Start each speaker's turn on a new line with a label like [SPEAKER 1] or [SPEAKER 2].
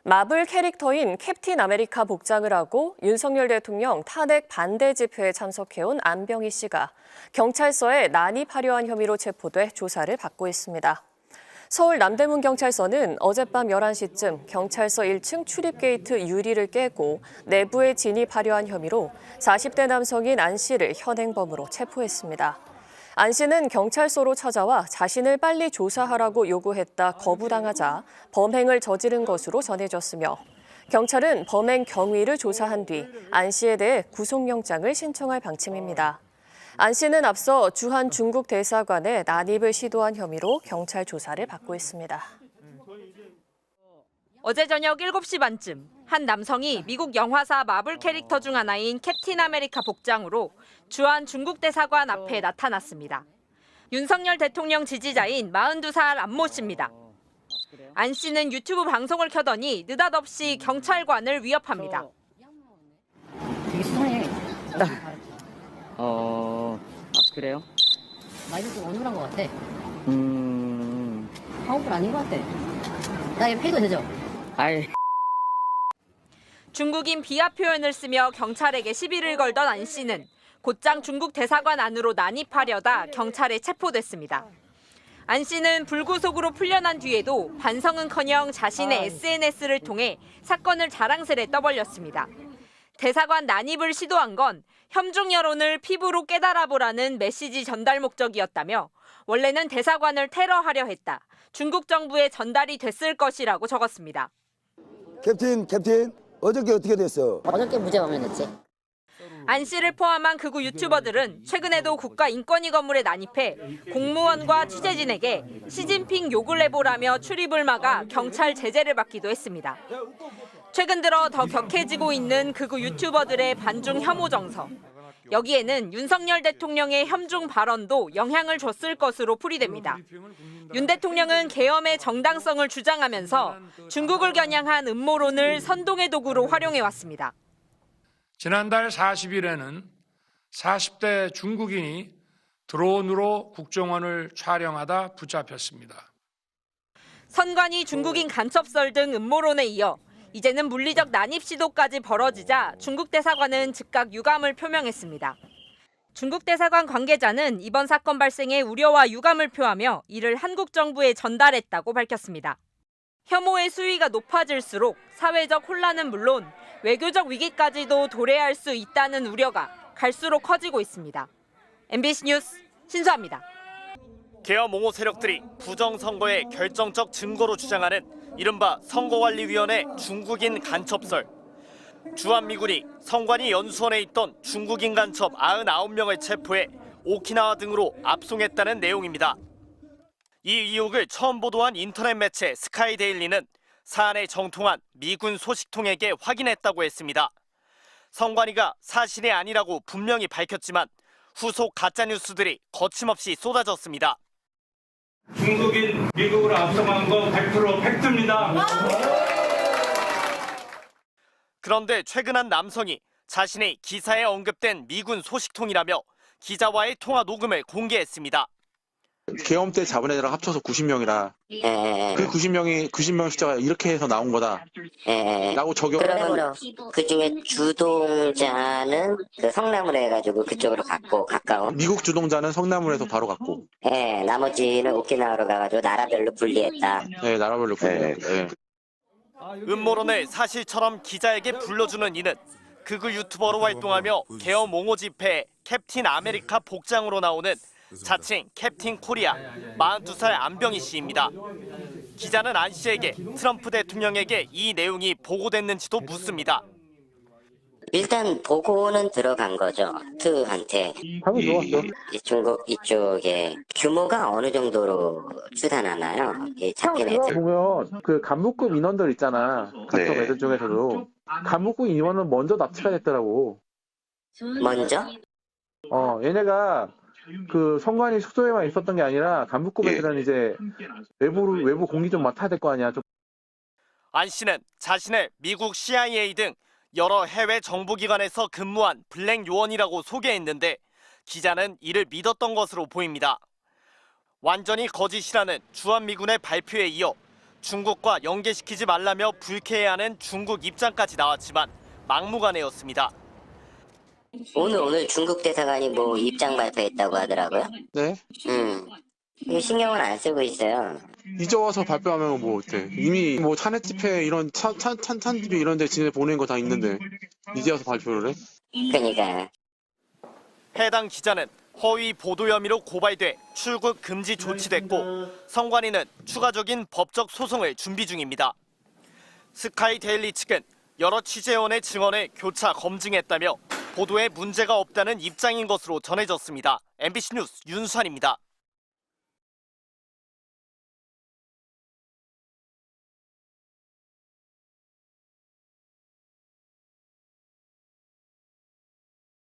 [SPEAKER 1] 마블 캐릭터인 캡틴 아메리카 복장을 하고 윤석열 대통령 탄핵 반대 집회에 참석해온 안병희 씨가 경찰서에 난입하려 한 혐의로 체포돼 조사를 받고 있습니다. 서울 남대문경찰서는 어젯밤 11시쯤 경찰서 1층 출입게이트 유리를 깨고 내부에 진입하려 한 혐의로 40대 남성인 안 씨를 현행범으로 체포했습니다. 안 씨는 경찰서로 찾아와 자신을 빨리 조사하라고 요구했다 거부당하자 범행을 저지른 것으로 전해졌으며 경찰은 범행 경위를 조사한 뒤 안 씨에 대해 구속영장을 신청할 방침입니다. 안 씨는 앞서 주한 중국 대사관에 난입을 시도한 혐의로 경찰 조사를 받고 있습니다.
[SPEAKER 2] 어제 저녁 7시 반쯤 한 남성이 미국 영화사 마블 캐릭터 중 하나인 캡틴 아메리카 복장으로 주한 중국 대사관 앞에 나타났습니다. 윤석열 대통령 지지자인 42살 안모 씨입니다. 안 씨는 유튜브 방송을 켜더니 느닷없이 경찰관을 위협합니다.
[SPEAKER 3] 되게 수상해.
[SPEAKER 4] 그래요?
[SPEAKER 3] 말도 좀 어눌한 것 같아. 한국분 아닌 것 같아. 나 이거 페이도 되죠?
[SPEAKER 4] 아이.
[SPEAKER 2] 중국인 비하 표현을 쓰며 경찰에게 시비를 걸던 안 씨는 곧장 중국 대사관 안으로 난입하려다 경찰에 체포됐습니다. 안 씨는 불구속으로 풀려난 뒤에도 반성은커녕 자신의 SNS를 통해 사건을 자랑스레 떠벌렸습니다. 대사관 난입을 시도한 건 혐중 여론을 피부로 깨달아보라는 메시지 전달 목적이었다며 원래는 대사관을 테러하려 했다. 중국 정부에 전달이 됐을 것이라고 적었습니다.
[SPEAKER 5] 캡틴, 어저께 어떻게 됐어?
[SPEAKER 3] 어저께 무죄 판명됐지.
[SPEAKER 2] 안 씨를 포함한 극우 유튜버들은 최근에도 국가인권위 건물에 난입해 공무원과 취재진에게 시진핑 욕을 해보라며 출입을 막아 경찰 제재를 받기도 했습니다. 최근 들어 더 격해지고 있는 극우 유튜버들의 반중 혐오 정서. 여기에는 윤석열 대통령의 혐중 발언도 영향을 줬을 것으로 풀이됩니다. 윤 대통령은 계엄의 정당성을 주장하면서 중국을 겨냥한 음모론을 선동의 도구로 활용해왔습니다.
[SPEAKER 6] 지난달 40일에는 40대 중국인이 드론으로 국정원을 촬영하다 붙잡혔습니다.
[SPEAKER 2] 선관위 중국인 간첩설 등 음모론에 이어 이제는 물리적 난입 시도까지 벌어지자 중국 대사관은 즉각 유감을 표명했습니다. 중국 대사관 관계자는 이번 사건 발생에 우려와 유감을 표하며 이를 한국 정부에 전달했다고 밝혔습니다. 혐오의 수위가 높아질수록 사회적 혼란은 물론 외교적 위기까지도 도래할 수 있다는 우려가 갈수록 커지고 있습니다. MBC 뉴스 신수아입니다.
[SPEAKER 7] 계엄 옹호 세력들이 부정선거의 결정적 증거로 주장하는 이른바 선거관리위원회 중국인 간첩설. 주한미군이 선관위 연수원에 있던 중국인 간첩 99명을 체포해 오키나와 등으로 압송했다는 내용입니다. 이 의혹을 처음 보도한 인터넷 매체 스카이데일리는 사안에 정통한 미군 소식통에게 확인했다고 했습니다. 선관위가 사실이 아니라고 분명히 밝혔지만 후속 가짜뉴스들이 거침없이 쏟아졌습니다.
[SPEAKER 8] 중국인 미국으로 압송한 거 100% 팩트입니다.
[SPEAKER 7] 그런데 최근 한 남성이 자신의 기사에 언급된 미군 소식통이라며 기자와의 통화 녹음을 공개했습니다.
[SPEAKER 9] 계엄 때 잡은 애들랑 합쳐서 90명이라 그 90명 숫자가 이렇게 해서 나온 거다 라고
[SPEAKER 3] 그러면 그 중에 주동자는 그 성남으로 해가지고 그쪽으로 갔고 가까운.
[SPEAKER 9] 미국 주동자는 성남으로해서 바로 갔고
[SPEAKER 3] 나머지는 오키나와로 가가지고 나라별로 분리했다.
[SPEAKER 9] 나라별로 분리했고
[SPEAKER 7] 음모론을 사실처럼 기자에게 불러주는 이는 극우 유튜버로 활동하며 계엄 옹호 집회에 캡틴 아메리카 복장으로 나오는 자칭 캡틴 코리아 42살 안병희 씨입니다. 기자는 안 씨에게 트럼프 대통령에게 이 내용이 보고됐는지도 묻습니다.
[SPEAKER 3] 일단 보고는 들어간 거죠. 트한테.
[SPEAKER 9] 하고 들어왔어.
[SPEAKER 3] 중국 이쪽에 규모가 어느 정도로 추산하나요? 잡힌 애들.
[SPEAKER 9] 보면 그 간부급 인원들 있잖아. 간첩 애들 중에서도 간부급 인원은 먼저 납치가 됐더라고.
[SPEAKER 3] 먼저?
[SPEAKER 9] 얘네가 그 선관위 숙소에만 있었던 게 아니라 간부급 애들은 이제 외부 공기 좀 맡아야 될 거 아니야.
[SPEAKER 7] 안 씨는 자신을 미국 CIA 등 여러 해외 정보기관에서 근무한 블랙 요원이라고 소개했는데 기자는 이를 믿었던 것으로 보입니다. 완전히 거짓이라는 주한미군의 발표에 이어 중국과 연계시키지 말라며 불쾌해하는 중국 입장까지 나왔지만 막무가내였습니다.
[SPEAKER 3] 오늘 중국 대사관이 뭐 입장 발표했다고 하더라고요.
[SPEAKER 9] 네.
[SPEAKER 3] 이거 신경을 안 쓰고 있어요.
[SPEAKER 9] 이제 와서 발표하면 뭐 어때? 이미 뭐 탄핵 집회 이런 찬집회 이런 데 진에 보낸 거 다 있는데 이제 와서 발표를 해?
[SPEAKER 3] 그러니까
[SPEAKER 7] 해당 기자는 허위 보도 혐의로 고발돼 출국 금지 조치됐고 성관이는 추가적인 법적 소송을 준비 중입니다. 스카이 데일리 측은 여러 취재원의 증언을 교차 검증했다며 보도에 문제가 없다는 입장인 것으로 전해졌습니다. MBC 뉴스 윤수환입니다.